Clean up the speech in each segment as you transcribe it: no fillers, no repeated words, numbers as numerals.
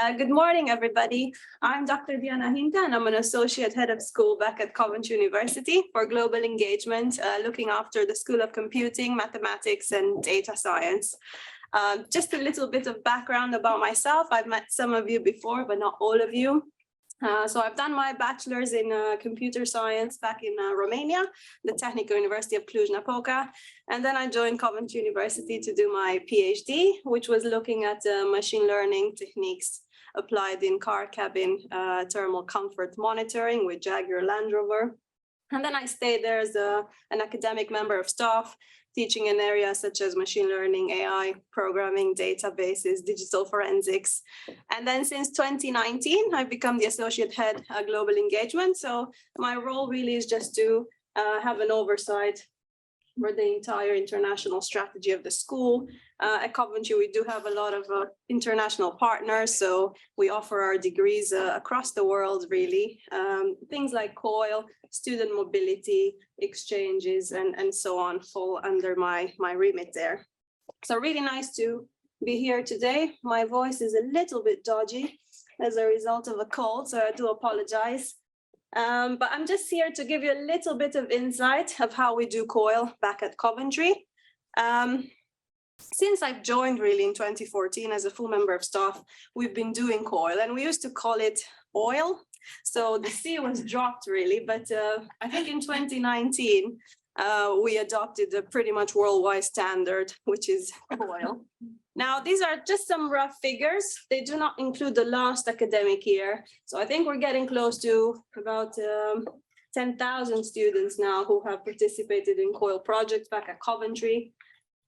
Good morning, everybody. I'm Dr. Hintea, and I'm an associate head of school back at Coventry University for global engagement, looking after the School of Computing, Mathematics, and Data Science. Just a little bit of background about myself. I've met some of you before, but not all of you. So I've done my bachelor's in computer science back in Romania, the Technical University of Cluj-Napoca. And then I joined Coventry University to do my PhD, which was looking at machine learning techniques applied in car cabin thermal comfort monitoring with Jaguar Land Rover. And then I stayed there as an academic member of staff, teaching in areas such as machine learning, AI, programming, databases, digital forensics. And then since 2019, I've become the associate head of global engagement. So my role really is just to have an oversight for the entire international strategy of the school. At Coventry, we do have a lot of international partners, so we offer our degrees across the world, really. Things like COIL, student mobility, exchanges, and so on fall under my remit there. So really nice to be here today. My voice is a little bit dodgy as a result of a cold, so I do apologize. But I'm just here to give you a little bit of insight of how we do COIL back at Coventry. Since I've joined really in 2014 as a full member of staff, we've been doing COIL, and we used to call it OIL. So the C was dropped really, but I think in 2019, we adopted a pretty much worldwide standard, which is COIL. Now, these are just some rough figures. They do not include the last academic year. So I think we're getting close to about 10,000 students now who have participated in COIL projects back at Coventry.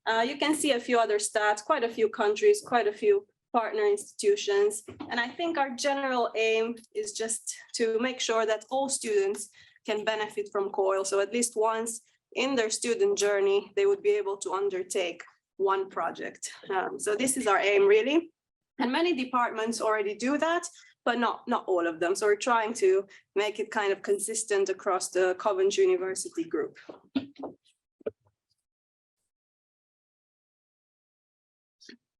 You can see a few other stats, quite a few countries, quite a few partner institutions. And I think our general aim is just to make sure that all students can benefit from COIL. So at least once in their student journey, they would be able to undertake one project. So this is our aim really. And many departments already do that, but not all of them. So we're trying to make it kind of consistent across the Coventry University group.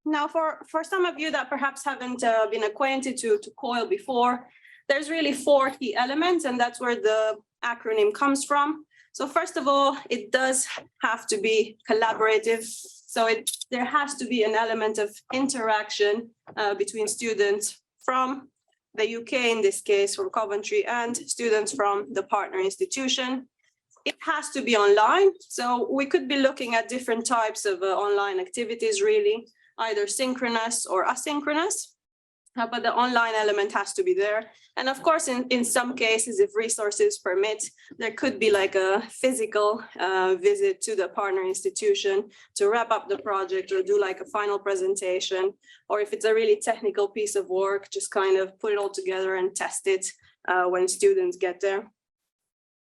Now, for some of you that perhaps haven't been acquainted to COIL before, there's really 4 key elements, and that's where the acronym comes from. So first of all, it does have to be collaborative. So there has to be an element of interaction between students from the UK, in this case, from Coventry, and students from the partner institution. It has to be online. So we could be looking at different types of online activities, really, either synchronous or asynchronous. But the online element has to be there. And of course, in some cases, if resources permit, there could be like a physical visit to the partner institution to wrap up the project or do like a final presentation. Or if it's a really technical piece of work, just kind of put it all together and test it when students get there.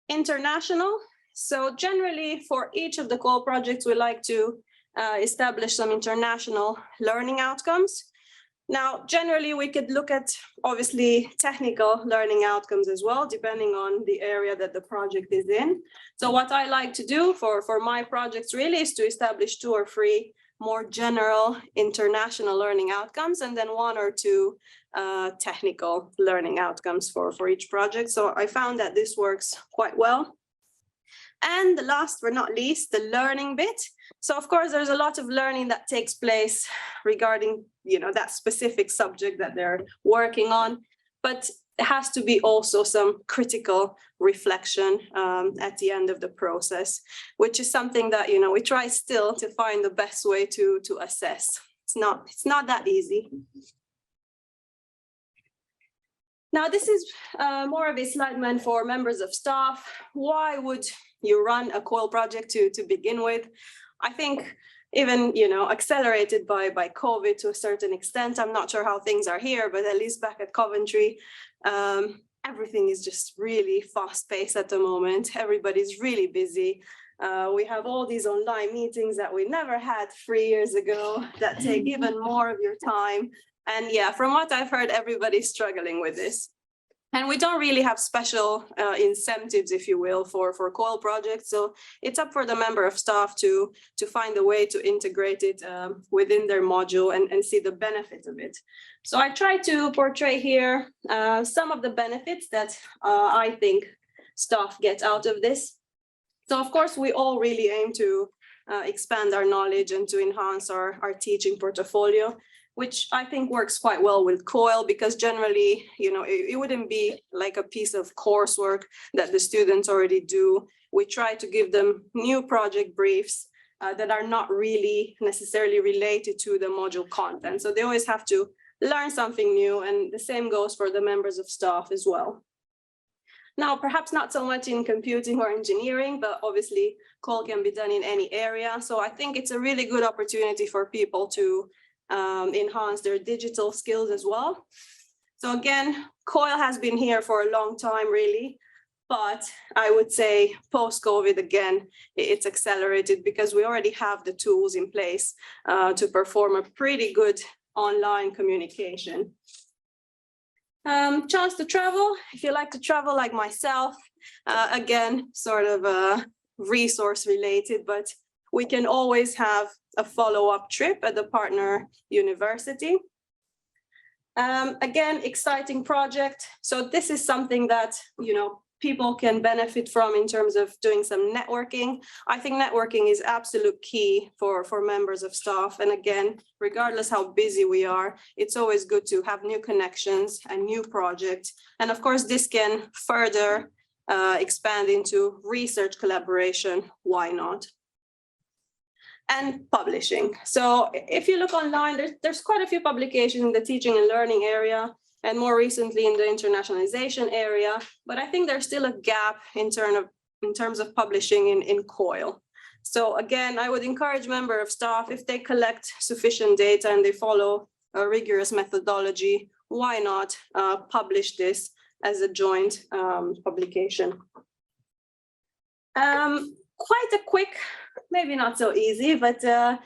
International. So generally, for each of the COIL projects, we like to establish some international learning outcomes. Now, generally, we could look at, obviously, technical learning outcomes as well, depending on the area that the project is in. So what I like to do for my projects really is to establish 2 or 3 more general international learning outcomes, and then 1 or 2 technical learning outcomes for each project. So I found that this works quite well. And the last but not least, the learning bit. So of course, there's a lot of learning that takes place regarding, that specific subject that they're working on, but there has to be also some critical reflection at the end of the process, which is something that, we try still to find the best way to assess. It's not that easy. Now, this is more of a slide meant for members of staff. Why would you run a COIL project to begin with? I think even, accelerated by COVID to a certain extent. I'm not sure how things are here, but at least back at Coventry, everything is just really fast paced at the moment. Everybody's really busy. We have all these online meetings that we never had 3 years ago that take even more of your time. And yeah, from what I've heard, everybody's struggling with this. And we don't really have special incentives, if you will, for COIL projects. So it's up for the member of staff to find a way to integrate it within their module and see the benefit of it. So I try to portray here some of the benefits that I think staff get out of this. So of course, we all really aim to expand our knowledge and to enhance our teaching portfolio, which I think works quite well with COIL, because generally, it wouldn't be like a piece of coursework that the students already do. We try to give them new project briefs that are not really necessarily related to the module content. So they always have to learn something new, and the same goes for the members of staff as well. Now, perhaps not so much in computing or engineering, but obviously COIL can be done in any area. So I think it's a really good opportunity for people to enhance their digital skills as well. So again, COIL has been here for a long time, really, but I would say post-COVID, again, it's accelerated because we already have the tools in place to perform a pretty good online communication. Chance to travel, if you like to travel like myself, again, sort of resource related, but we can always have a follow-up trip at the partner university. Again, exciting project. So this is something that, people can benefit from in terms of doing some networking. I think networking is absolute key for members of staff. And again, regardless how busy we are, it's always good to have new connections and new projects. And of course, this can further expand into research collaboration. Why not? And publishing. So if you look online, there's quite a few publications in the teaching and learning area, and more recently in the internationalization area, but I think there's still a gap in terms of publishing in COIL. So again, I would encourage members of staff, if they collect sufficient data and they follow a rigorous methodology, why not publish this as a joint publication? Quite a quick, maybe not so easy, but a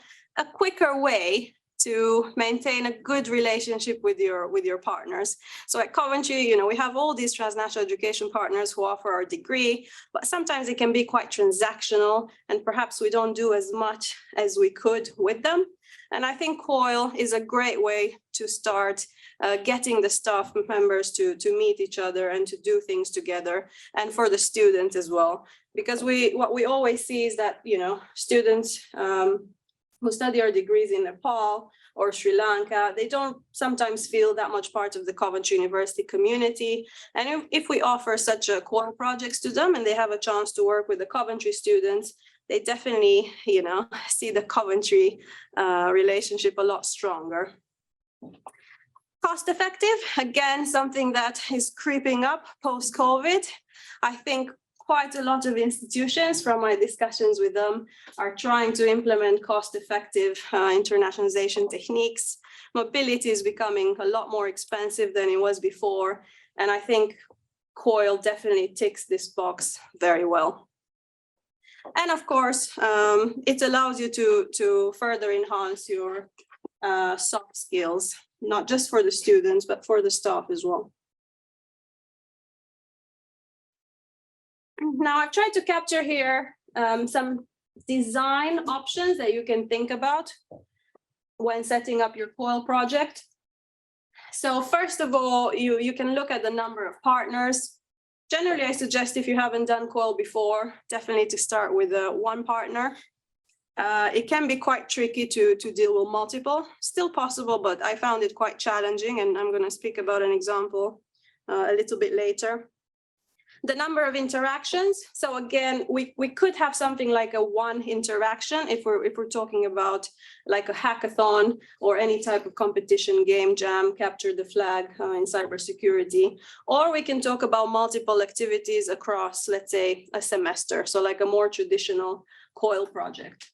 quicker way to maintain a good relationship with your partners. So at Coventry, we have all these transnational education partners who offer our degree, but sometimes it can be quite transactional, and perhaps we don't do as much as we could with them. And I think COIL is a great way to start getting the staff members to meet each other and to do things together, and for the students as well. Because what we always see is that, students who study our degrees in Nepal or Sri Lanka, they don't sometimes feel that much part of the Coventry University community. And if we offer such a COIL projects to them and they have a chance to work with the Coventry students, they definitely, see the Coventry relationship a lot stronger. Cost effective, again, something that is creeping up post-COVID. I think quite a lot of institutions, from my discussions with them, are trying to implement cost-effective internationalization techniques. Mobility is becoming a lot more expensive than it was before, and I think COIL definitely ticks this box very well. And of course, it allows you to further enhance your soft skills, not just for the students, but for the staff as well. Now, I've tried to capture here some design options that you can think about when setting up your COIL project. So first of all, you can look at the number of partners. Generally, I suggest, if you haven't done COIL before, definitely to start with one partner. It can be quite tricky to deal with multiple. Still possible, but I found it quite challenging, and I'm going to speak about an example a little bit later. The number of interactions. So again, we could have something like a one interaction if we're talking about like a hackathon or any type of competition, game jam, capture the flag in cybersecurity. Or we can talk about multiple activities across, let's say, a semester. So like a more traditional COIL project.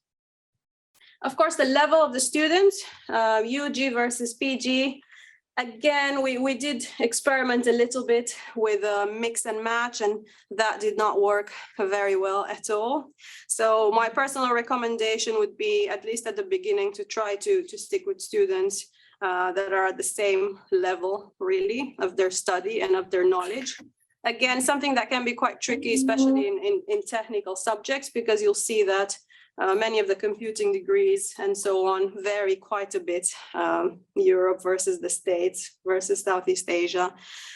Of course, the level of the students, UG versus PG. Again, we did experiment a little bit with a mix and match, and that did not work very well at all. So my personal recommendation would be, at least at the beginning, to try to stick with students that are at the same level, really, of their study and of their knowledge. Again, something that can be quite tricky, especially in technical subjects, because you'll see that many of the computing degrees and so on vary quite a bit, Europe versus the States versus Southeast Asia.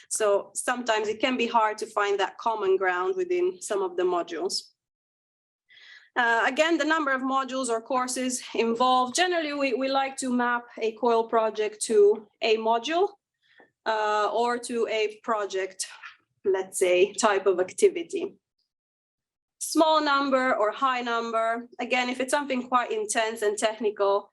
So sometimes it can be hard to find that common ground within some of the modules. Again, the number of modules or courses involved, generally we like to map a COIL project to a module or to a project, let's say, type of activity. Small number or high number, again, if it's something quite intense and technical,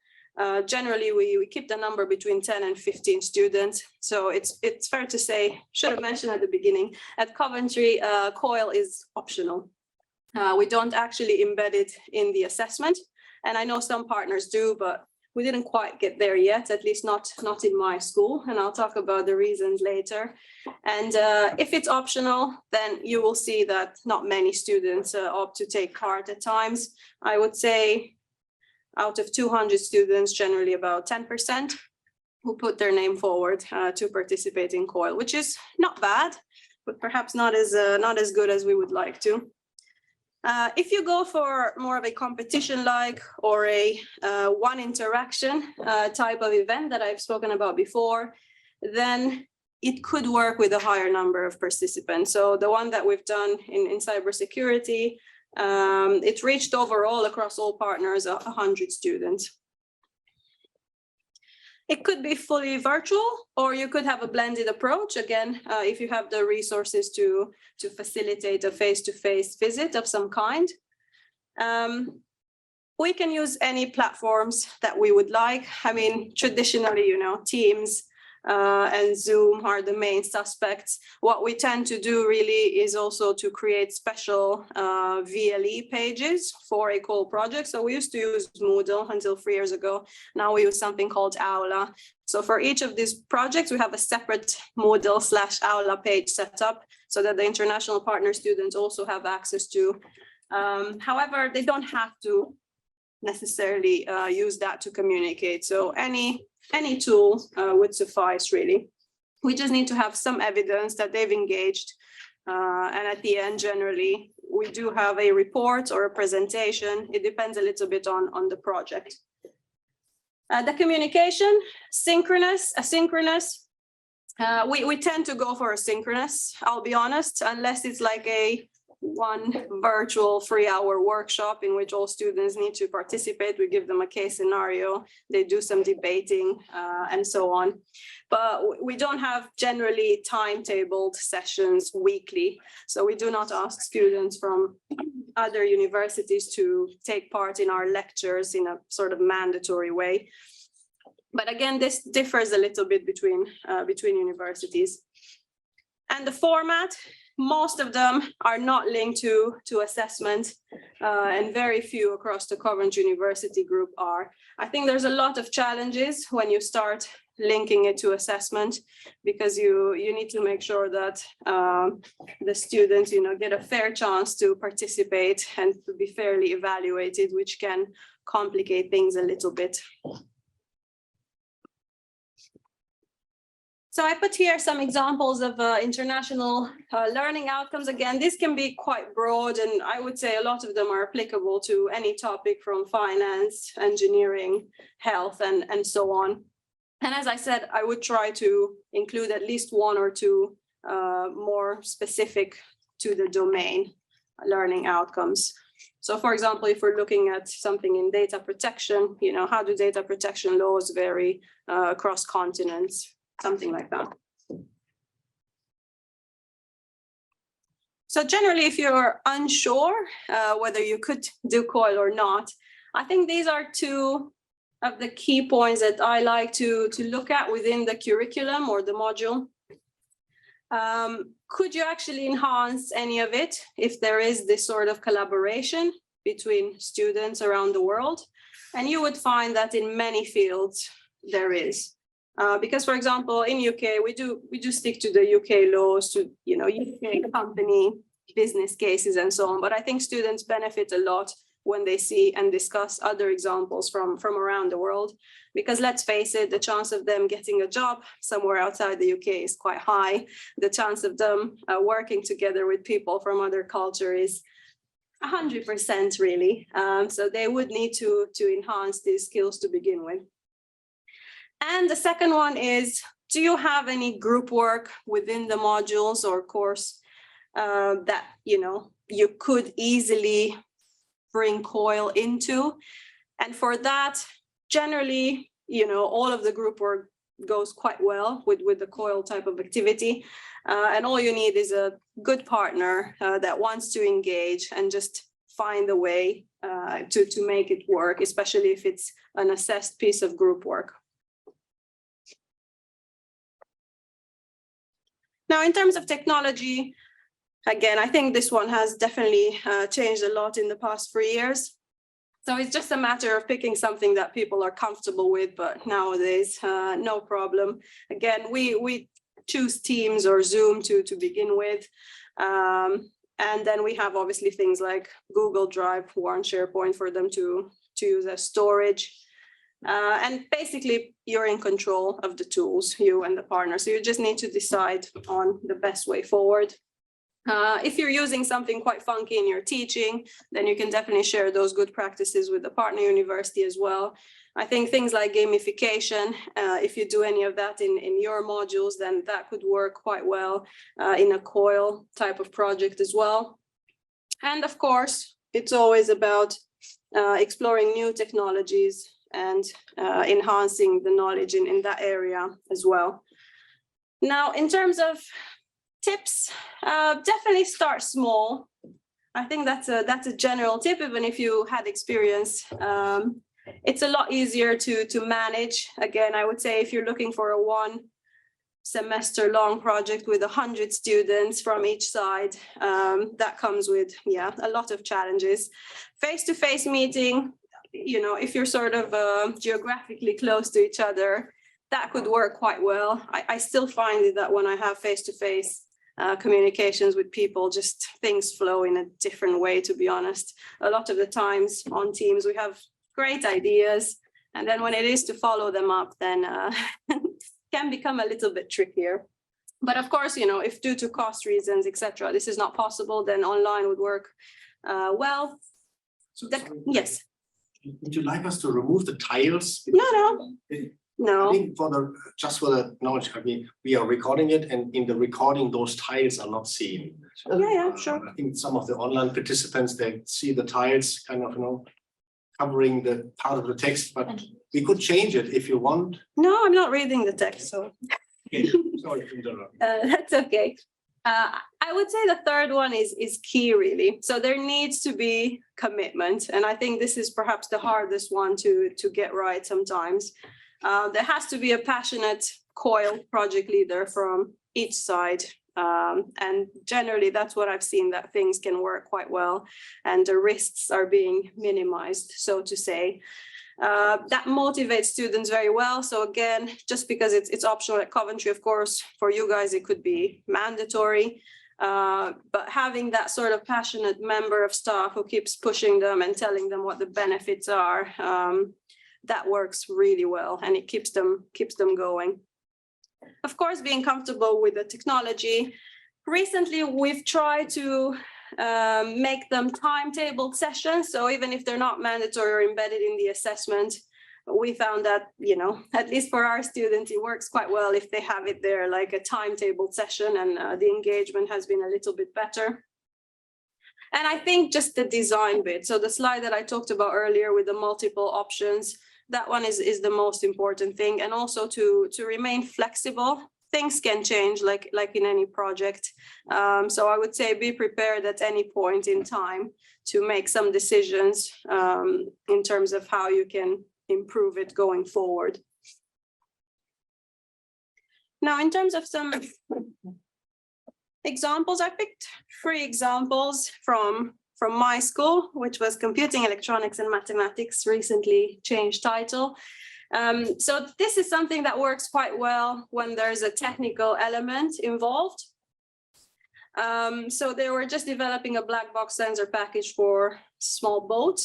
generally we keep the number between 10 and 15 students. So it's fair to say, should have mentioned at the beginning, at Coventry, COIL is optional. We don't actually embed it in the assessment. And I know some partners do, but we didn't quite get there yet, at least not in my school. And I'll talk about the reasons later. And if it's optional, then you will see that not many students opt to take part at times. I would say out of 200 students, generally about 10% who put their name forward to participate in COIL, which is not bad, but perhaps not as good as we would like to. If you go for more of a competition-like or a one interaction type of event that I've spoken about before, then it could work with a higher number of participants. So the one that we've done in cybersecurity, it reached overall across all partners 100 students. It could be fully virtual, or you could have a blended approach. Again, if you have the resources to facilitate a face-to-face visit of some kind. We can use any platforms that we would like. I mean, traditionally, you know, Teams and Zoom are the main suspects. What we tend to do really is also to create special VLE pages for a COIL project. So we used to use Moodle until 3 years ago. Now we use something called Aula. So for each of these projects, we have a separate Moodle/Aula page set up so that the international partner students also have access to. However, they don't have to necessarily use that to communicate. So any tool would suffice, really. We just need to have some evidence that they've engaged. And at the end, generally, we do have a report or a presentation. It depends a little bit on the project. The communication, synchronous, asynchronous. We tend to go for asynchronous, I'll be honest, unless it's like one virtual 3-hour workshop in which all students need to participate. We give them a case scenario, they do some debating and so on. But we don't have generally timetabled sessions weekly. So we do not ask students from other universities to take part in our lectures in a sort of mandatory way. But again, this differs a little bit between universities. And the format, most of them are not linked to assessment, and very few across the Coventry University group are. I think there's a lot of challenges when you start linking it to assessment, because you need to make sure that the students, you know, get a fair chance to participate and to be fairly evaluated, which can complicate things a little bit. So I put here some examples of international learning outcomes. Again, this can be quite broad, and I would say a lot of them are applicable to any topic from finance, engineering, health, and so on. And as I said, I would try to include at least one or two more specific to the domain learning outcomes. So for example, if we're looking at something in data protection, you know, how do data protection laws vary across continents? Something like that. So generally, if you're unsure whether you could do COIL or not, I think these are two of the key points that I like to look at within the curriculum or the module. Could you actually enhance any of it if there is this sort of collaboration between students around the world? And you would find that in many fields there is. Because, for example, in UK, we do stick to the UK laws, to, you know, UK company business cases and so on. But I think students benefit a lot when they see and discuss other examples from around the world. Because let's face it, the chance of them getting a job somewhere outside the UK is quite high. The chance of them working together with people from other cultures is 100% really. So they would need to enhance these skills to begin with. And the second one is, do you have any group work within the modules or course that you could easily bring COIL into? And for that, generally, all of the group work goes quite well with the COIL type of activity. And all you need is a good partner that wants to engage and just find a way to make it work, especially if it's an assessed piece of group work. Now, in terms of technology, again, I think this one has definitely changed a lot in the past 3 years. So it's just a matter of picking something that people are comfortable with, but nowadays, no problem. Again, we choose Teams or Zoom to begin with. And then we have obviously things like Google Drive or SharePoint for them to use as storage. And basically, you're in control of the tools, you and the partner. So you just need to decide on the best way forward. If you're using something quite funky in your teaching, then you can definitely share those good practices with the partner university as well. I think things like gamification, if you do any of that in your modules, then that could work quite well in a COIL type of project as well. And of course, it's always about exploring new technologies and enhancing the knowledge in that area as well. Now, in terms of tips, definitely start small. I think that's a general tip, even if you had experience. It's a lot easier to manage. Again, I would say if you're looking for a 1 semester long project with 100 students from each side, that comes with, a lot of challenges. Face-to-face meeting, if you're sort of geographically close to each other, that could work quite well. I still find that when I have face-to-face communications with people, just things flow in a different way, to be honest. A lot of the times on Teams, we have great ideas, and then when it is to follow them up, then can become a little bit trickier. But of course, if due to cost reasons, etc., this is not possible, then online would work well. Yes. Would you like us to remove the tiles? No. I think just for the knowledge, we are recording it, and in the recording, those tiles are not seen. Yeah, sure. I think some of the online participants, they see the tiles kind of, covering the part of the text, but we could change it if you want. No, I'm not reading the text, so. Okay. Sorry to interrupt. That's okay. I would say the third one is key, really. So there needs to be commitment. And I think this is perhaps the hardest one to get right sometimes. There has to be a passionate COIL project leader from each side. And generally, that's what I've seen, that things can work quite well and the risks are being minimized, so to say. That motivates students very well. So again, just because it's optional at Coventry, of course, for you guys, it could be mandatory. But having that sort of passionate member of staff who keeps pushing them and telling them what the benefits are, that works really well, and it keeps them going. Of course, being comfortable with the technology. Recently, we've tried to make them timetabled sessions. So even if they're not mandatory or embedded in the assessment, we found that, at least for our students, it works quite well if they have it there like a timetabled session, and the engagement has been a little bit better. And I think just the design bit. So the slide that I talked about earlier with the multiple options, that one is the most important thing. And also to remain flexible. Things can change like in any project. So I would say be prepared at any point in time to make some decisions in terms of how you can improve it going forward. Now, in terms of some examples, I picked 3 examples from my school, which was Computing, Electronics and Mathematics, recently changed title. So this is something that works quite well when there's a technical element involved. So they were just developing a black box sensor package for small boat.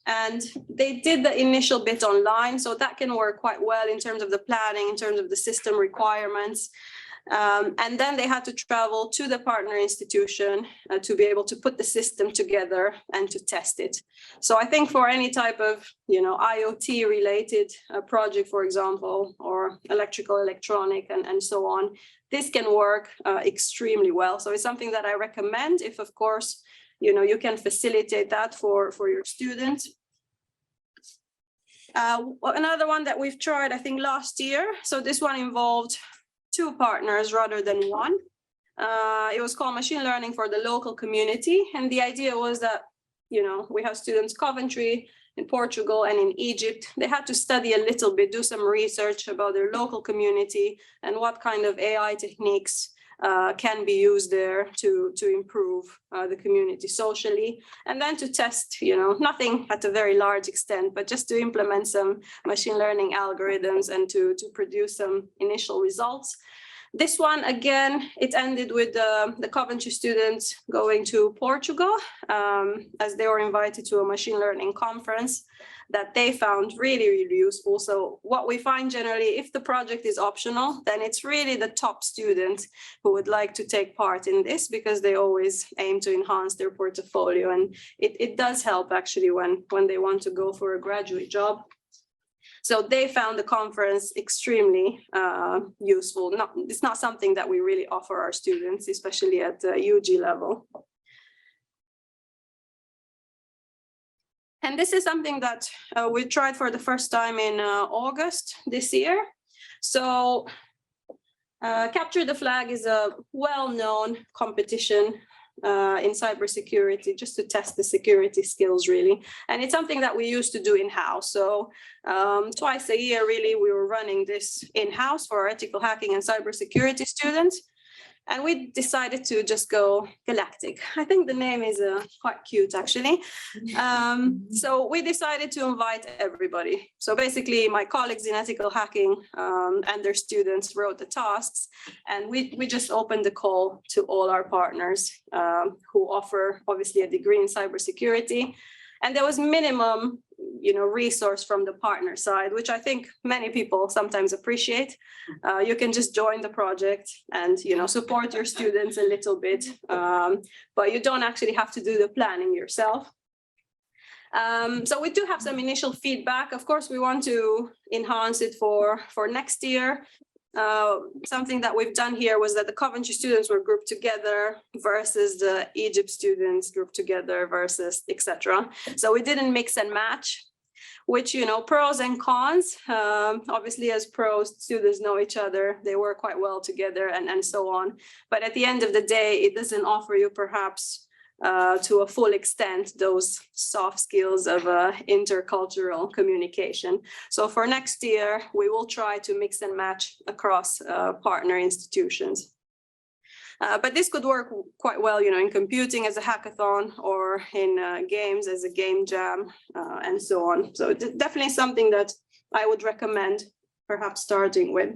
And they did the initial bit online, so that can work quite well in terms of the planning, in terms of the system requirements. And then they had to travel to the partner institution to be able to put the system together and to test it. So I think for any type of, IoT related project, for example, or electrical, electronic, and so on, this can work extremely well. So it's something that I recommend if, of course, you can facilitate that for your students. Another one that we've tried, I think last year. So this one involved 2 partners rather than 1. It was called Machine Learning for the Local Community. And the idea was that, we have students Coventry, in Portugal and in Egypt. They had to study a little bit, do some research about their local community and what kind of AI techniques can be used there to improve the community socially, and then to test, nothing at a very large extent, but just to implement some machine learning algorithms and to produce some initial results. This one, again, it ended with the Coventry students going to Portugal as they were invited to a machine learning conference that they found really, really useful. So what we find generally, if the project is optional, then it's really the top students who would like to take part in this, because they always aim to enhance their portfolio. And it does help actually when they want to go for a graduate job. So they found the conference extremely useful. It's not something that we really offer our students, especially at the UG level. And this is something that we tried for the first time in August this year. So Capture the Flag is a well-known competition in cybersecurity, just to test the security skills, really. And it's something that we used to do in-house. So twice a year, really, we were running this in-house for our ethical hacking and cybersecurity students. And we decided to just go galactic. I think the name is quite cute, actually. So we decided to invite everybody. So basically, my colleagues in ethical hacking and their students wrote the tasks. And we just opened the call to all our partners who offer, obviously, a degree in cybersecurity. And there was minimum, resource from the partner side, which I think many people sometimes appreciate. You can just join the project and, support your students a little bit, but you don't actually have to do the planning yourself. So we do have some initial feedback. Of course, we want to enhance it for next year. Something that we've done here was that the Coventry students were grouped together versus the Egypt students grouped together versus etc. So we didn't mix and match, which, pros and cons. Obviously, as pros, students know each other, they work quite well together and so on. But at the end of the day, it doesn't offer you perhaps to a full extent those soft skills of intercultural communication. So for next year, we will try to mix and match across partner institutions. But this could work quite well, in computing as a hackathon or in games as a game jam and so on. So it's definitely something that I would recommend perhaps starting with.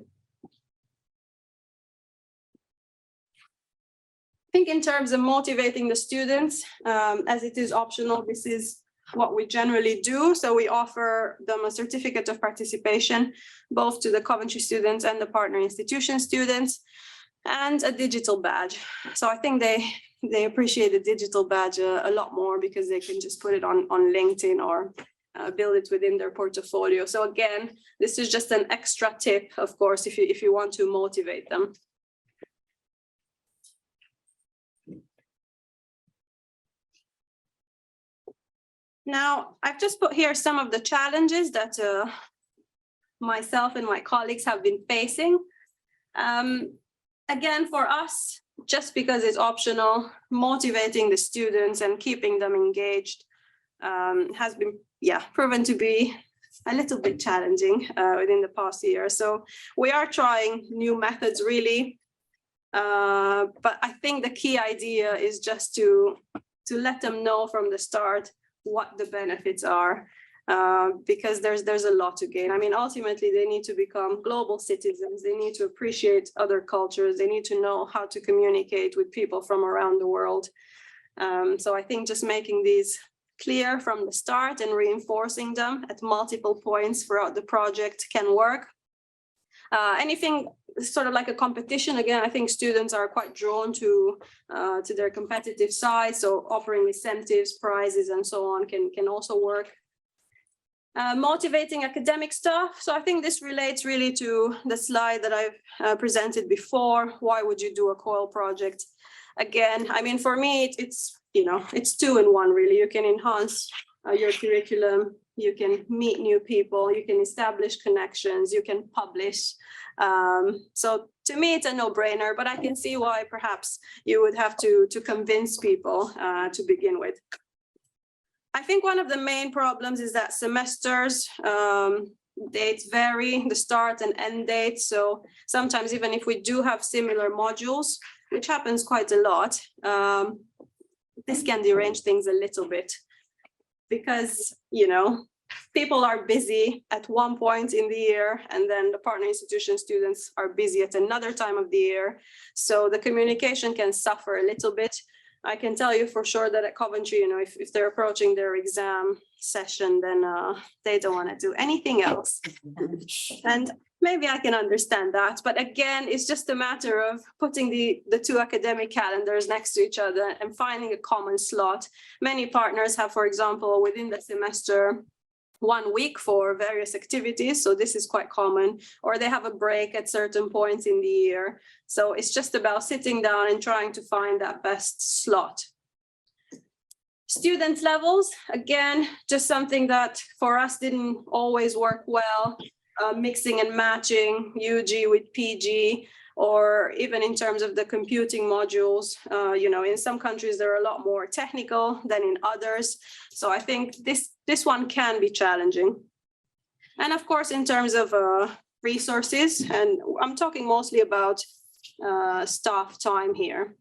I think in terms of motivating the students, as it is optional, this is what we generally do. So we offer them a certificate of participation, both to the Coventry students and the partner institution students, and a digital badge. So I think they appreciate the digital badge a lot more because they can just put it on LinkedIn or build it within their portfolio. So again, this is just an extra tip, of course, if you want to motivate them. Now, I've just put here some of the challenges that myself and my colleagues have been facing. Again, for us, just because it's optional, motivating the students and keeping them engaged has been, proven to be a little bit challenging within the past year. So we are trying new methods, really. But I think the key idea is just to let them know from the start what the benefits are, because there's a lot to gain. I mean, ultimately, they need to become global citizens. They need to appreciate other cultures. They need to know how to communicate with people from around the world. So I think just making these clear from the start and reinforcing them at multiple points throughout the project can work. Anything sort of like a competition, again, I think students are quite drawn to their competitive side, so offering incentives, prizes, and so on can also work. Motivating academic staff. So I think this relates really to the slide that I've presented before. Why would you do a COIL project? Again, I mean, for me, it's, you know, it's 2 in 1 really. You can enhance your curriculum, you can meet new people, you can establish connections, you can publish. So to me, it's a no-brainer, but I can see why perhaps you would have to convince people to begin with. I think one of the main problems is that semesters, dates vary, the start and end dates. So sometimes even if we do have similar modules, which happens quite a lot, this can derange things a little bit because, you know, people are busy at one point in the year and then the partner institution students are busy at another time of the year. So the communication can suffer a little bit. I can tell you for sure that at Coventry, you know, if they're approaching their exam session, then they don't want to do anything else. And maybe I can understand that. But again, it's just a matter of putting the 2 academic calendars next to each other and finding a common slot. Many partners have, for example, within the semester, 1 week for various activities. So this is quite common, or they have a break at certain points in the year. So it's just about sitting down and trying to find that best slot. Student levels, again, just something that for us didn't always work well, mixing and matching UG with PG, or even in terms of the computing modules, you know, in some countries they're a lot more technical than in others. So I think this one can be challenging. And of course, in terms of resources, and I'm talking mostly about staff time here.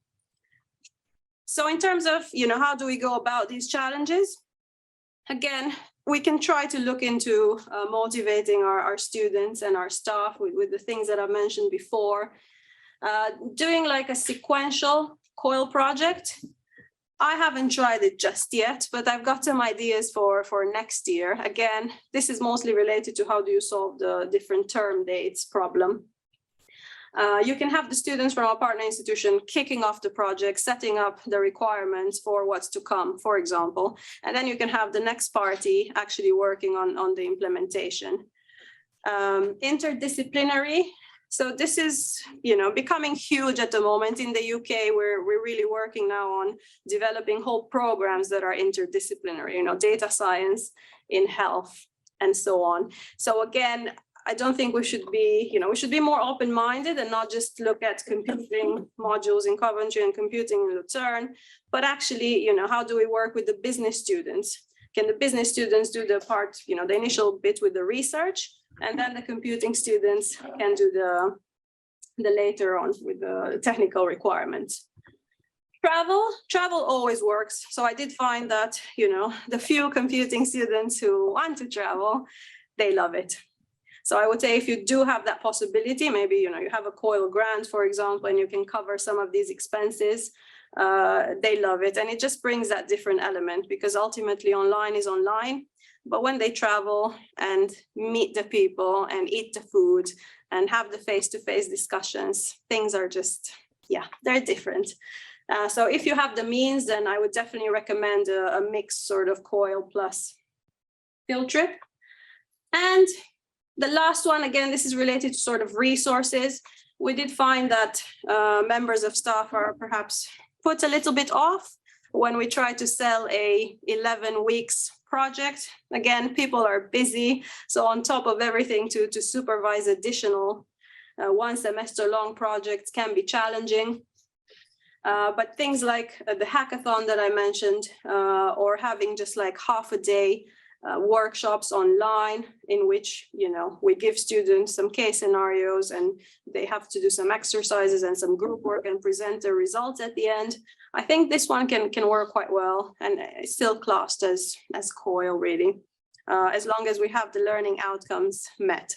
So in terms of, you know, how do we go about these challenges? Again, we can try to look into motivating our students and our staff with the things that I've mentioned before. Doing like a sequential COIL project. I haven't tried it just yet, but I've got some ideas for next year. Again, this is mostly related to how do you solve the different term dates problem. You can have the students from our partner institution kicking off the project, setting up the requirements for what's to come, for example, and then you can have the next party actually working on the implementation. Interdisciplinary. So this is, you know, becoming huge at the moment in the UK. We're really working now on developing whole programs that are interdisciplinary, you know, data science in health and so on. So again, I don't think we should be, you know, we should be more open-minded and not just look at computing modules in Coventry and computing in Lucerne, but actually, you know, how do we work with the business students? Can the business students do the part, you know, the initial bit with the research, and then the computing students can do the later on with the technical requirements. Travel always works. So I did find that, you know, the few computing students who want to travel, they love it. So I would say if you do have that possibility, maybe, you know, you have a COIL grant, for example, and you can cover some of these expenses, they love it. And it just brings that different element because ultimately online is online. But when they travel and meet the people and eat the food and have the face-to-face discussions, things are just, yeah, they're different. So if you have the means, then I would definitely recommend a mixed sort of COIL plus field trip. And the last one, again, this is related to sort of resources. We did find that members of staff are perhaps put a little bit off when we try to sell a 11 weeks project. Again, people are busy. So on top of everything to supervise additional 1 semester long projects can be challenging. But things like the hackathon that I mentioned, or having just like half a day workshops online in which, you know, we give students some case scenarios and they have to do some exercises and some group work and present the results at the end. I think this one can work quite well and it's still classed as COIL really, as long as we have the learning outcomes met.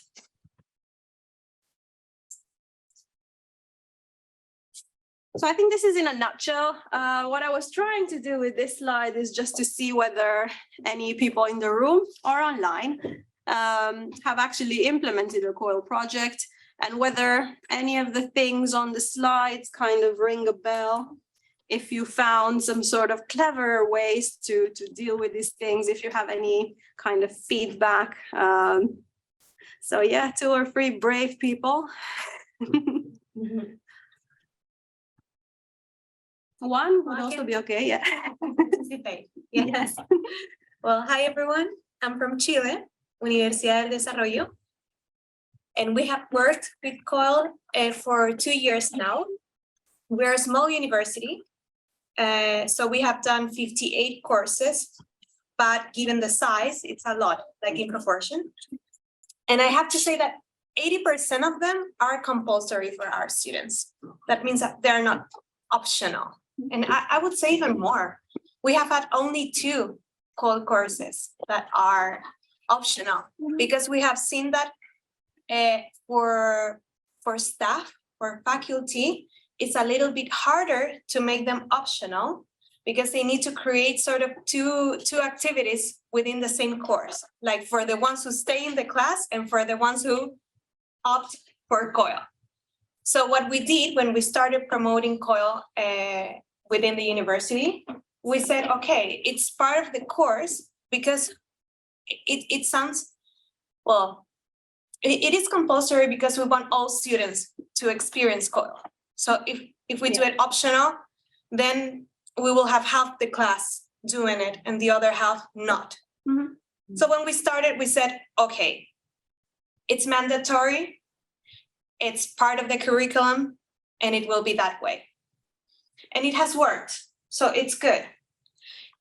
So I think this is in a nutshell. What I was trying to do with this slide is just to see whether any people in the room or online have actually implemented a COIL project, and whether any of the things on the slides kind of ring a bell. If you found some sort of clever ways to deal with these things, if you have any kind of feedback. So yeah, 2 or 3 brave people. One would also be okay, yeah. Yes. Well, hi everyone. I'm from Chile, Universidad del Desarrollo. And we have worked with COIL for 2 years now. We're a small university. So we have done 58 courses, but given the size, it's a lot, like in proportion. And I have to say that 80% of them are compulsory for our students. That means that they're not optional. And I would say even more. We have had only 2 COIL courses that are optional, because we have seen that for staff, for faculty, it's a little bit harder to make them optional, because they need to create sort of two activities within the same course, like for the ones who stay in the class and for the ones who opt for COIL. So what we did when we started promoting COIL within the university, we said, okay, it's part of the course, because it sounds, well, it is compulsory because we want all students to experience COIL. So if we do it optional, then we will have half the class doing it and the other half not. So when we started, we said, okay, it's mandatory, it's part of the curriculum, and it will be that way. And it has worked, so it's good.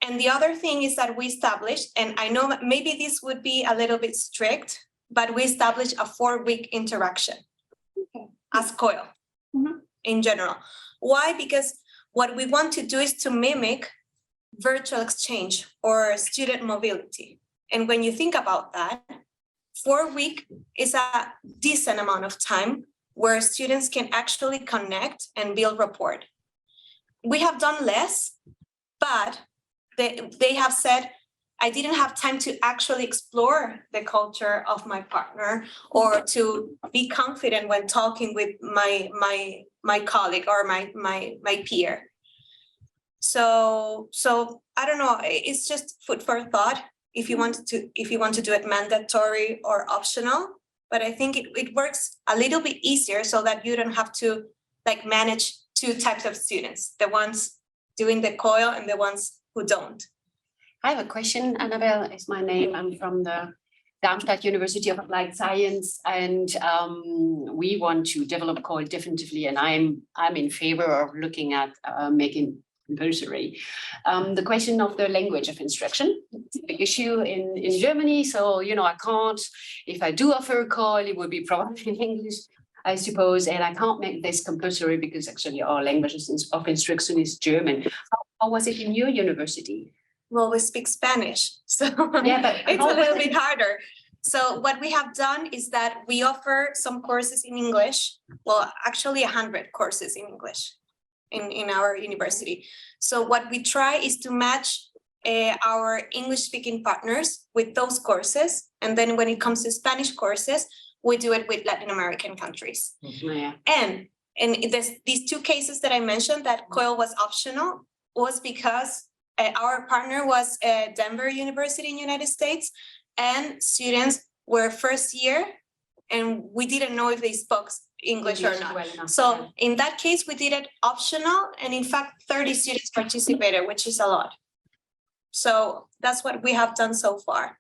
And the other thing is that we established, and I know that maybe this would be a little bit strict, but we established a 4-week interaction as COIL in general. Why? Because what we want to do is to mimic virtual exchange or student mobility. And when you think about that, 4 weeks is a decent amount of time where students can actually connect and build rapport. We have done less, but they have said, I didn't have time to actually explore the culture of my partner or to be confident when talking with my colleague or my peer. So I don't know, it's just food for thought if you want to do it mandatory or optional. But I think it works a little bit easier so that you don't have to like manage 2 types of students, the ones doing the COIL and the ones who don't. I have a question. Annabelle is my name. I'm from the Darmstadt University of Applied Science, and we want to develop COIL definitively, and I'm in favor of looking at making compulsory. The question of the language of instruction, it's a big issue in Germany. So, you know, I can't, if I do offer a COIL, it would be probably in English, I suppose, and I can't make this compulsory because actually our language of instruction is German. How was it in your university? Well, we speak Spanish, so Yeah, but it's a little bit harder. So what we have done is that we offer some courses in English. Well, actually 100 courses in English in our university. So what we try is to match our English-speaking partners with those courses. And then when it comes to Spanish courses, we do it with Latin American countries. Yeah. And these 2 cases that I mentioned that COIL was optional was because our partner was Denver University in the United States, and students were first year, and we didn't know if they spoke English or not. Well, So in that case, we did it optional, and in fact, 30 students participated, which is a lot. So that's what we have done so far.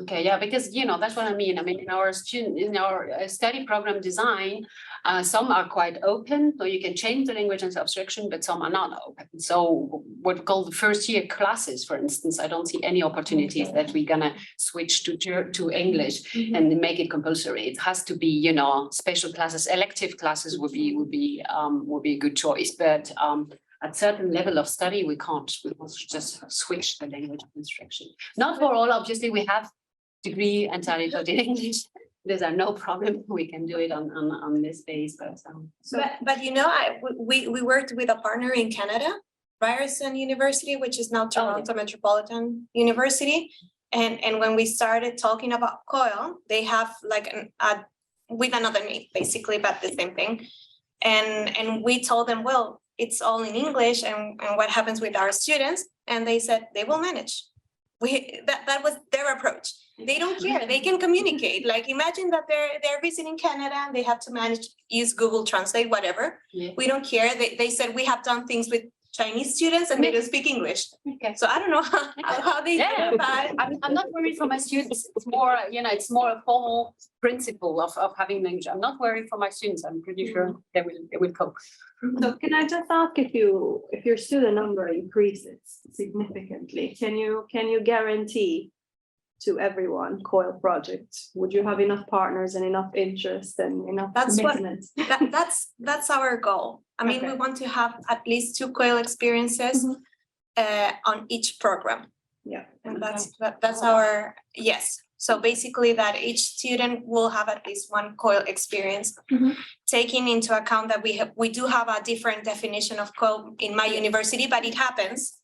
Okay, yeah, because you know that's what I mean. I mean, in our study program design, some are quite open, so you can change the language and abstraction, but some are not open. So what we call the first year classes, for instance, I don't see any opportunities that we're gonna switch to English and make it compulsory. It has to be, you know, special classes, elective classes would be a good choice, but at certain level of study, we can't just switch the language of instruction. Not for all, obviously, we have degree entirely taught in English. there's no problem. We can do it on this base, but But you know, we worked with a partner in Canada, Ryerson University, which is now Toronto Metropolitan University. And when we started talking about COIL, they have like with another name, basically, but the same thing. And we told them, well, it's all in English, and what happens with our students? And they said they will manage. That was their approach. They don't care. They can communicate. Like, imagine that they're visiting Canada and they have to manage, use Google Translate, whatever. Yeah. We don't care. They said we have done things with Chinese students and they don't speak English. okay. So I don't know how they do Yeah, that. I'm not worried for my students. It's more, it's more a formal principle of having language. I'm not worried for my students. I'm pretty sure they will cope. So can I just ask if your student number increases significantly, can you guarantee to everyone COIL projects? Would you have enough partners and enough interest and enough commitment? That's our goal. I mean, Okay. we want to have at least 2 COIL experiences on each program. Yeah. And that's our, yes. So basically that each student will have at least 1 COIL experience, taking into account that we do have a different definition of COIL in my university, but it happens.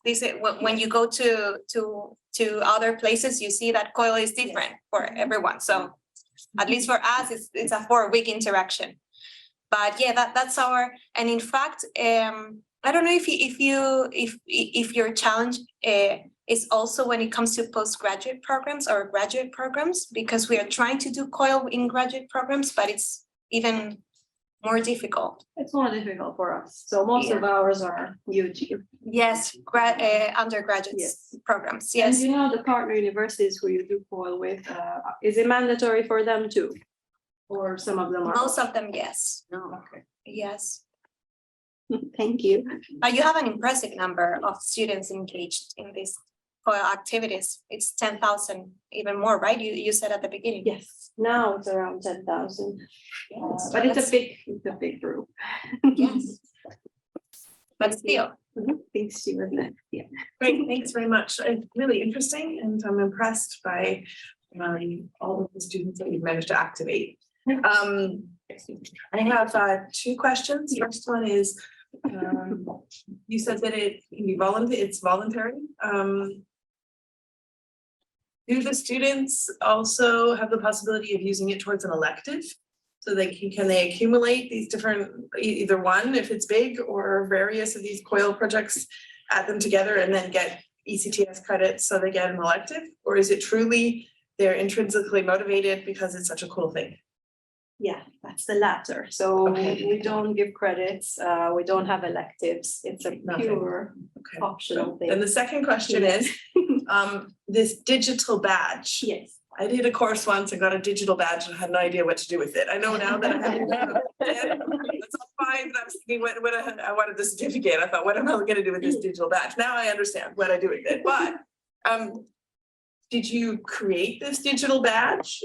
When you go to other places, you see that COIL is different for everyone. So at least for us, it's a 4-week interaction. But yeah, that's our, and in fact, I don't know if your challenge is also when it comes to postgraduate programs or graduate programs, because we are trying to do COIL in graduate programs, but it's even more difficult. It's more difficult for us. So most of ours are UG. Yes, undergraduate programs, And yes. you know, the partner universities who you do COIL with, is it mandatory for them too? Or some of them are? Most of them, yes, No. Okay. yes. Thank you. But you have an impressive number of students engaged in these COIL activities. It's 10,000, even more, right? You said at the beginning. Yes, now it's around 10,000. But it's a big group. Yes. But still. Thanks, you. Yeah. Great, thanks very much. It's really interesting and I'm impressed by all of the students that you've managed to activate. I have 2 questions. First one is, you said that it can be it's voluntary. Do the students also have the possibility of using it towards an elective? So can they accumulate these different, either one if it's big or various of these COIL projects, add them together and then get ECTS credits so they get an elective? Or is it truly they're intrinsically motivated because it's such a cool thing? Yeah, that's the latter. So Okay. we don't give credits. We don't have electives. It's a Nothing. pure Okay. optional thing. And the second question is, this digital badge. Yes. I did a course once and got a digital badge and had no idea what to do with it. I know now that I have that's all fine, but I was thinking when I wanted the certificate, I thought, what am I gonna do with this digital badge? Now I understand what I do with it, but did you create this digital badge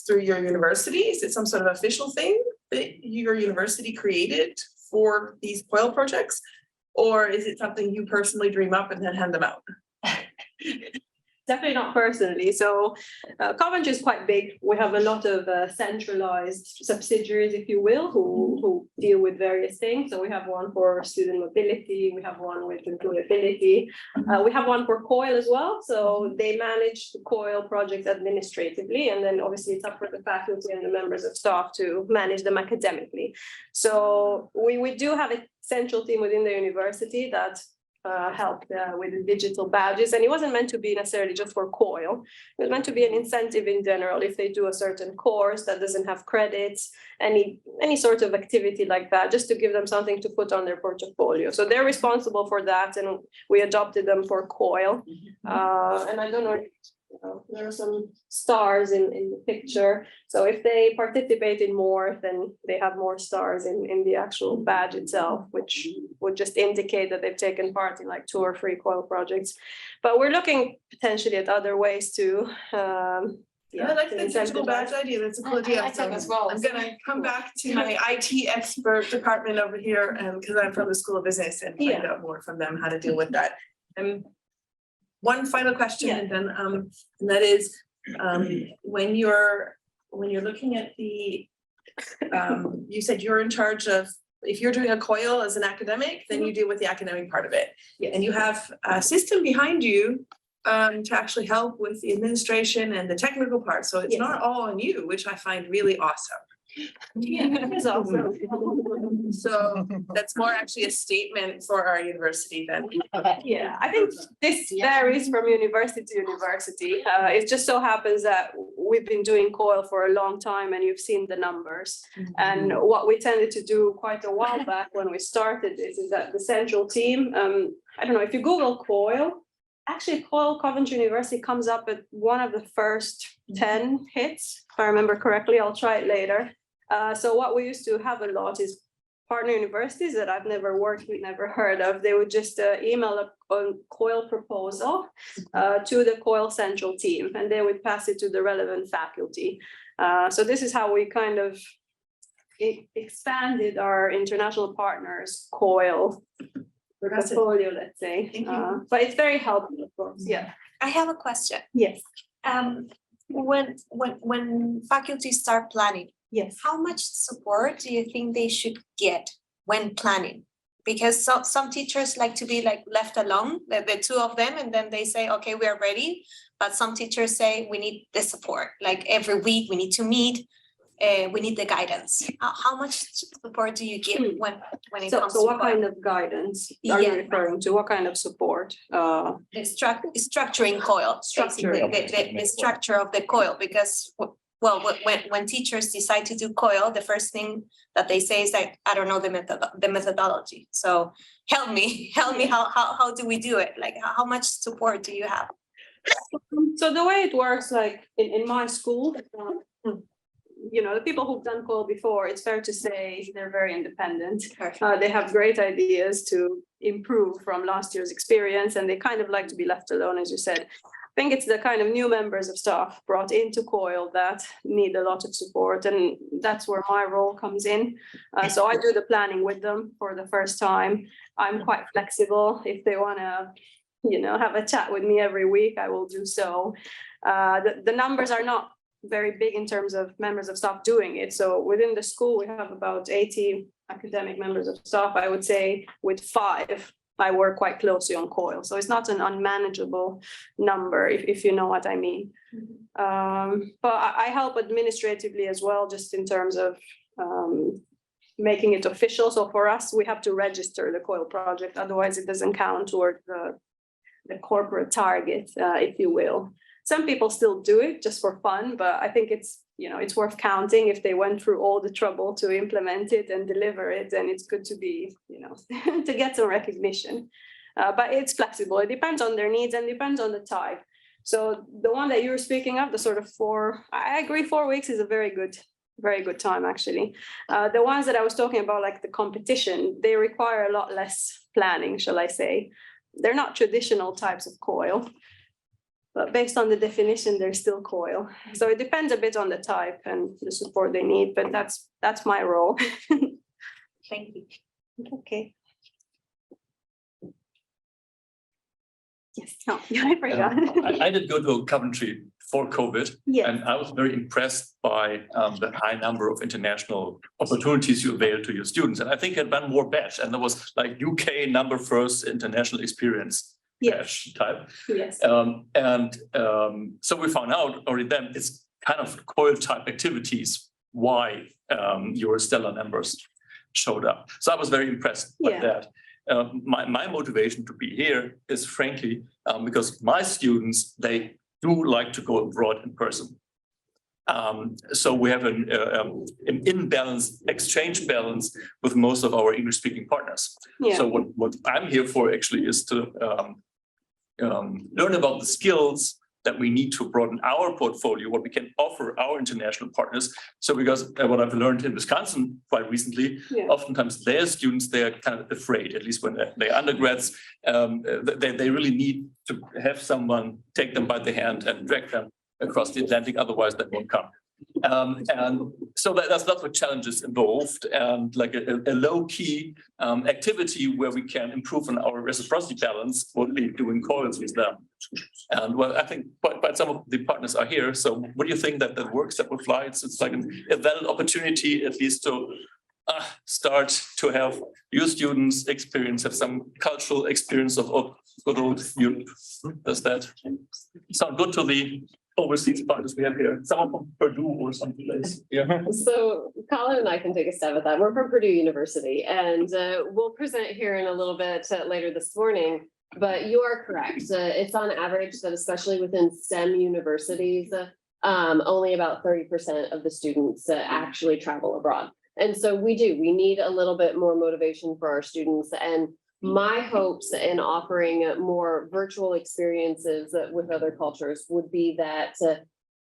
through your university? Is it some sort of official thing that your university created for these COIL projects? Or is it something you personally dream up and then hand them out? Definitely not personally. So Coventry is quite big. We have a lot of centralized subsidiaries, if you will, who deal with various things. So we have one for student mobility, we have one with employability, we have one for COIL as well. So they manage the COIL projects administratively, and then obviously it's up for the faculty and the members of staff to manage them academically. So we do have a central team within the university that helped with the digital badges, and it wasn't meant to be necessarily just for COIL. It was meant to be an incentive in general if they do a certain course that doesn't have credits, any sort of activity like that, just to give them something to put on their portfolio. So they're responsible for that, and we adopted them for COIL. And I don't know, there are some stars in the picture. So if they participate in more, then they have more stars in the actual badge itself, which would just indicate that they've taken part in like 2 or 3 COIL projects. But we're looking potentially at other ways to I like the digital badge idea. That's a cool idea. I think as well. I'm gonna come back to my IT expert department over here, and because I'm from the School of Business, and find out more from them how to deal with that. One final question, and then and that is, when you're when you're looking at the, you said you're in charge of, if you're doing a COIL as an academic, then you deal with the academic part of it. Yes. And you have a system behind you to actually help with the administration and the technical part. So it's Yes. not all on you, which I find really awesome. It's awesome. So that's more actually a statement for our university than. Yeah, I think this varies from university to university. It just so happens that we've been doing COIL for a long time and you've seen the numbers. And what we tended to do quite a while back when we started this is that the central team, I don't know, if you Google COIL, actually COIL Coventry University comes up at one of the first 10 hits, if I remember correctly. I'll try it later. So what we used to have a lot is partner universities that I've never worked with, never heard of. They would just email a COIL proposal to the COIL central team, and they would pass it to the relevant faculty. So this is how we kind of expanded our international partners COIL portfolio, let's say. Thank you. But it's very helpful, of course. Yeah. I have a question. Yes. When faculty start planning, Yes. how much support do you think they should get when planning? Because some teachers like to be like left alone, the two of them, and then they say, okay, we are ready. But some teachers say we need the support, like every week we need to meet, we need the guidance. How much support do you give when it comes to? So what kind of guidance are you referring to? What kind of support? The structuring COIL, Structuring. basically, the structure of the COIL, because well, when teachers decide to do COIL, the first thing that they say is like, I don't know the methodology. So help me, how do we do it? Like, how much support do you have? So the way it works, like in my school, you know, the people who've done COIL before, it's fair to say they're very independent. They have great ideas to improve from last year's experience, and they kind of like to be left alone, as you said. I think it's the kind of new members of staff brought into COIL that need a lot of support, and that's where my role comes in. So I do the planning with them for the first time. I'm quite flexible. If they want to, you know, have a chat with me every week, I will do so. The numbers are not very big in terms of members of staff doing it. So within the school, we have about 80 academic members of staff. I would say with 5, I work quite closely on COIL. So it's not an unmanageable number, if you know what I mean. But I help administratively as well, just in terms of making it official. So for us, we have to register the COIL project. Otherwise, it doesn't count toward the corporate target, if you will. Some people still do it just for fun, but I think it's, you know, it's worth counting if they went through all the trouble to implement it and deliver it. And it's good to be, you know, to get some recognition. But it's flexible. It depends on their needs and depends on the type. So the one that you were speaking of, the sort of 4, I agree, 4 weeks is a very good time, actually. The ones that I was talking about, like the competition, they require a lot less planning, shall I say. They're not traditional types of COIL. But based on the definition, they're still COIL. So it depends a bit on the type and the support they need, but that's my role. Thank you. Okay. Yes, no, I forgot. I did go to Coventry before COVID, Yes. and I was very impressed by the high number of international opportunities you avail to your students. And I think I had one more batch, and there was like UK number first international experience. Yes. Type. Yes. So we found out already then it's kind of COIL type activities why your stellar numbers showed up. So I was very impressed by that. My motivation to be here is frankly because my students, they do like to go abroad in person. So we have an imbalance, exchange balance with most of our English-speaking partners. Yeah. So what I'm here for actually is to learn about the skills that we need to broaden our portfolio, what we can offer our international partners. So because what I've learned in Wisconsin quite recently, oftentimes their students, they're kind of afraid, at least when they're undergrads, they really need to have someone take them by the hand and drag them across the Atlantic, otherwise they won't come. And so that's lots of challenges involved, and like a low key activity where we can improve on our reciprocity balance would be doing COILs with them. And well, I think quite some of the partners are here. So what do you think that works, that would fly? It's like a valid opportunity at least to start to have your students have some cultural experience of good old Europe. Does that sound good to the overseas partners we have here? Someone from Purdue or someplace. Yeah. So Colin and I can take a stab at that. We're from Purdue University, and we'll present here in a little bit later this morning. But you are correct. It's on average that especially within STEM universities, only about 30% of the students actually travel abroad. And so we need a little bit more motivation for our students. And my hopes in offering more virtual experiences with other cultures would be that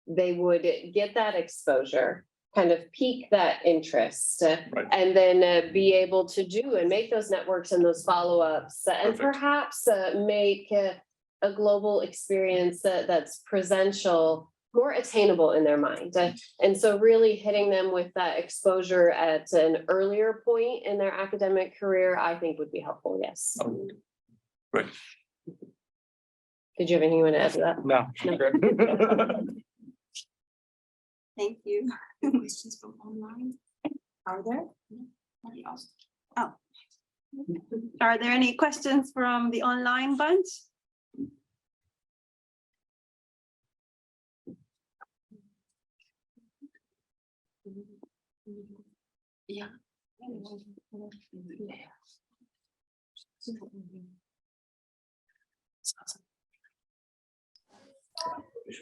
they would get that exposure, kind of pique that interest, Right. and then be able to do and make those networks and those follow-ups, and Perfect. perhaps make a global experience that's presential, more attainable in their mind. And so really hitting them with that exposure at an earlier point in their academic career, I think would be helpful, yes. Oh, great. Did you have anything you want to add to that? No. Thank you. Questions from online? Are there? Oh. Are there any questions from the online bunch? Yeah.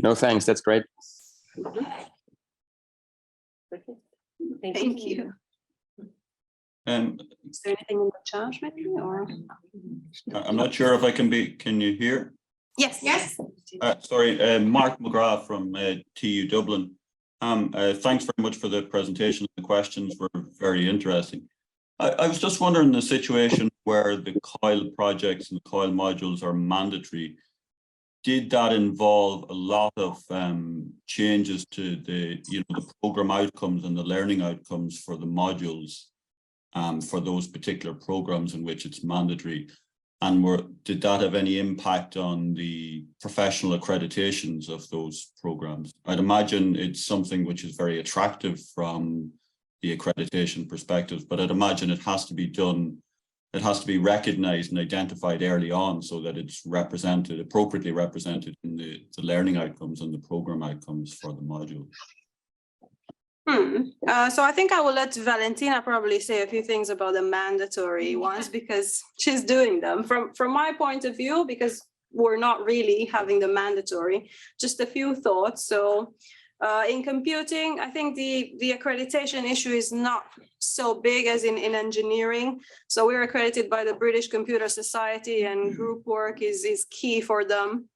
No, thanks. That's great. Thank you. Is there anything in the chat maybe, or? I'm not sure if I can you hear? Yes. Yes. Sorry, Mark McGrath from TU Dublin. Thanks very much for the presentation. The questions were very interesting. I was just wondering, the situation where the COIL projects and the COIL modules are mandatory, did that involve a lot of changes to the program outcomes and the learning outcomes for the modules for those particular programs in which it's mandatory? And did that have any impact on the professional accreditations of those programs? I'd imagine it's something which is very attractive from the accreditation perspective, but I'd imagine it has to be done, it has to be recognized and identified early on so that it's appropriately represented in the learning outcomes and the program outcomes for the module. So I think I will let Valentina probably say a few things about the mandatory ones because she's doing them. From my point of view, because we're not really having the mandatory, just a few thoughts. So in computing, I think the accreditation issue is not so big as in engineering. So we're accredited by the British Computer Society, and group work is key for them.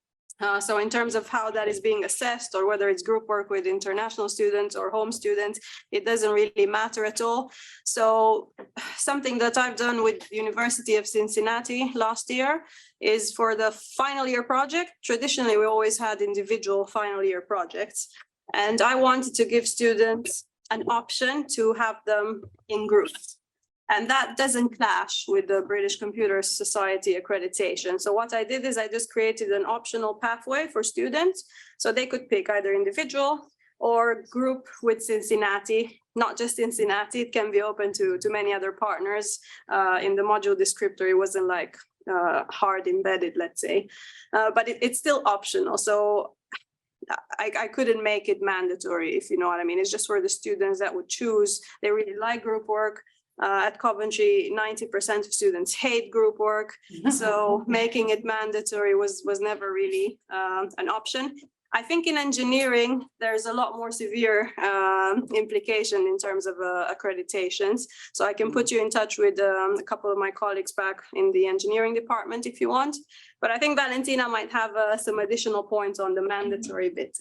So in terms of how that is being assessed, or whether it's group work with international students or home students, it doesn't really matter at all. So something that I've done with University of Cincinnati last year is for the final year project. Traditionally, we always had individual final year projects. And I wanted to give students an option to have them in groups. And that doesn't clash with the British Computer Society accreditation. So what I did is I just created an optional pathway for students. So they could pick either individual or group with Cincinnati, not just Cincinnati, it can be open to many other partners. In the module descriptor, it wasn't like hard embedded, let's say, but it's still optional. So I couldn't make it mandatory, if you know what I mean. It's just for the students that would choose. They really like group work. At Coventry, 90% of students hate group work. So making it mandatory was never really an option. I think in engineering, there's a lot more severe implication in terms of accreditations. So I can put you in touch with a couple of my colleagues back in the engineering department if you want. But I think Valentina might have some additional points on the mandatory bit.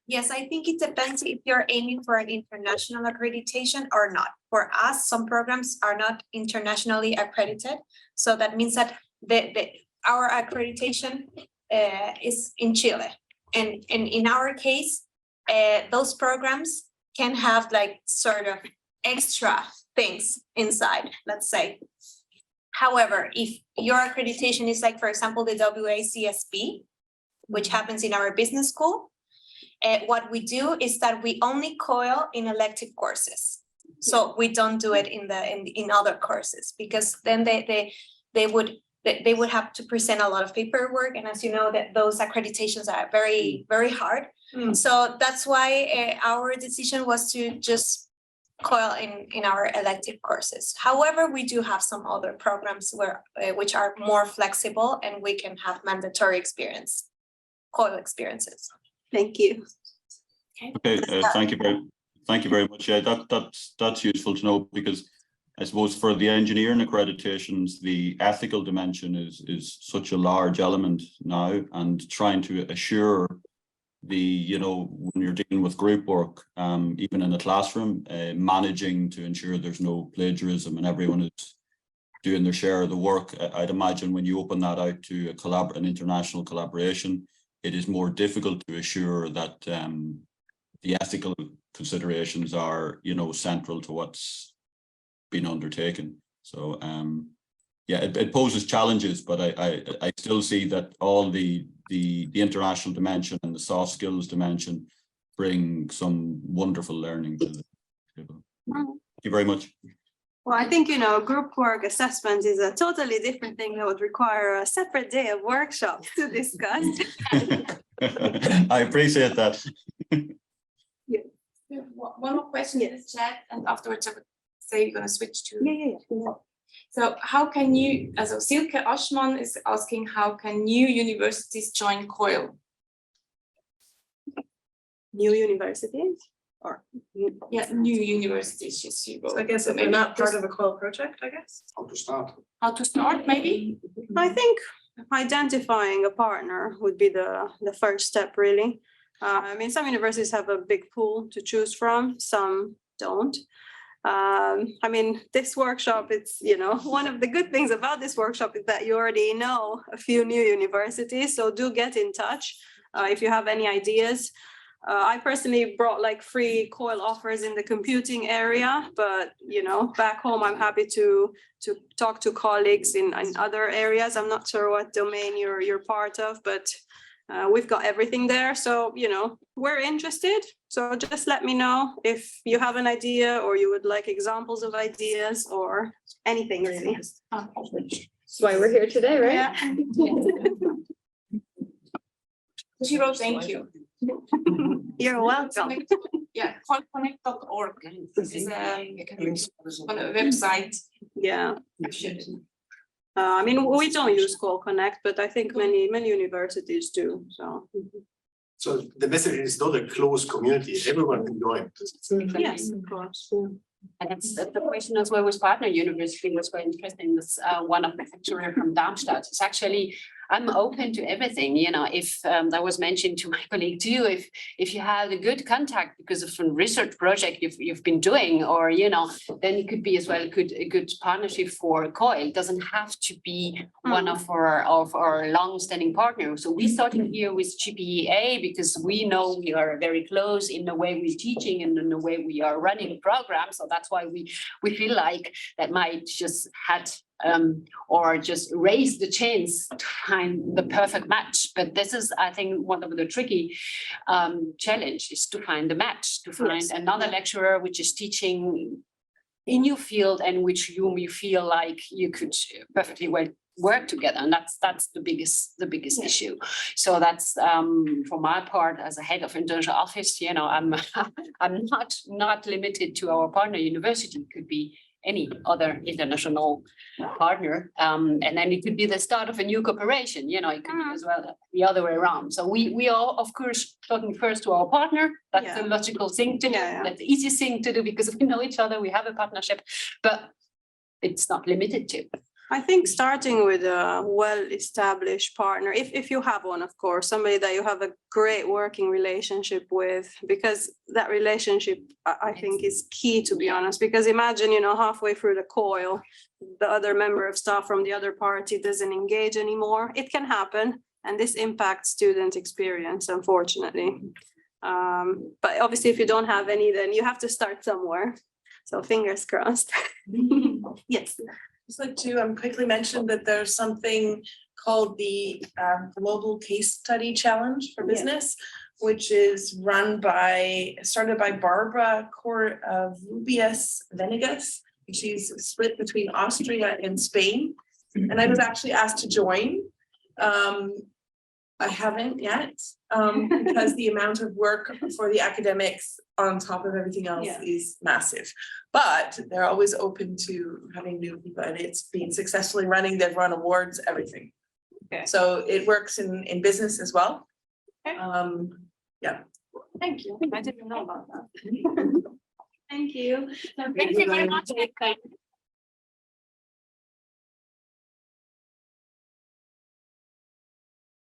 Yes, I think it depends if you're aiming for an international accreditation or not. For us, some programs are not internationally accredited. So that means that our accreditation is in Chile. And in our case, those programs can have like sort of extra things inside, let's say. However, if your accreditation is like, for example, the WACSB, which happens in our business school, what we do is that we only COIL in elective courses. So we don't do it in other courses, because then they would have to present a lot of paperwork, and as you know, that those accreditations are very, very hard. So that's why our decision was to just COIL in our elective courses. However, we do have some other programs which are more flexible, and we can have mandatory COIL experiences. Thank you. Okay, thank you very much. Yeah, that's useful to know, because I suppose for the engineering accreditations, the ethical dimension is such a large element now, and trying to assure when you're dealing with group work, even in a classroom, managing to ensure there's no plagiarism and everyone is doing their share of the work. I'd imagine when you open that out to an international collaboration, it is more difficult to assure that the ethical considerations are, central to what's been undertaken. So yeah, it poses challenges, but I still see that all the international dimension and the soft skills dimension bring some wonderful learning to the table. Thank you very much. Well, I think, group work assessment is a totally different thing that would require a separate day of workshops to discuss. I appreciate that. One more question in the chat, and afterwards I would say you're going to switch to. Yeah. So how can you, also Silke Aschmann is asking, how can new universities join COIL? New universities? Or Yeah, new universities, yes, you So I guess if they're not part of a COIL project, I guess. How to start, maybe? I think identifying a partner would be the first step, really. Some universities have a big pool to choose from, some don't. This workshop, it's, one of the good things about this workshop is that you already know a few new universities, so do get in touch if you have any ideas. I personally brought like free COIL offers in the computing area, but back home I'm happy to talk to colleagues in other areas. I'm not sure what domain you're part of, but we've got everything there. So, we're interested. So just let me know if you have an idea or you would like examples of ideas or anything really. That's why we're here today, right? Yeah. She wrote, thank you. You're welcome. Yeah, COILconnect.org is on a website. Yeah. We don't use COIL Connect, but I think many universities do. So the message is not a closed community. Everyone can join. Yes, of course. And that's the question as well with partner university was very interesting. This one of the lecturer from Darmstadt. It's actually, I'm open to everything. If that was mentioned to my colleague too, if you have a good contact because of a research project you've been doing, or then it could be as well a good partnership for COIL. It doesn't have to be one of our long-standing partners. So we started here with GPEA because we know we are very close in the way we're teaching and in the way we are running the program. So that's why we feel like that might just or just raise the chance to find the perfect match. But this is, I think, one of the tricky challenge is to find the match, to find another lecturer which is teaching in your field and which you feel like you could perfectly well work together, and that's the biggest issue. So that's for my part as a head of international office, I'm not limited to our partner university. It could be any other international partner, and then it could be the start of a new cooperation. It could be as well the other way around. So we are of course talking first to our partner. That's the logical thing to do. That's the easiest thing to do because we know each other. We have a partnership, but it's not limited to. I think starting with a well-established partner, if you have one, of course, somebody that you have a great working relationship with, because that relationship, I think, is key, to be honest. Because imagine, halfway through the COIL, the other member of staff from the other party doesn't engage anymore. It can happen, and this impacts student experience, unfortunately. But obviously, if you don't have any, then you have to start somewhere. So fingers crossed. Yes. Just like to quickly mention that there's something called the Global Case Study Challenge for Business, which is started by Barbara Rubius Venegas. She's split between Austria and Spain. And I was actually asked to join. I haven't yet, because the amount of work for the academics on top of everything else is massive. But they're always open to having new people, and it's been successfully running. They've run awards, everything. Okay. So it works in business as well. Okay. Yeah. Thank you. I didn't know about that. Thank you. Thank you very much.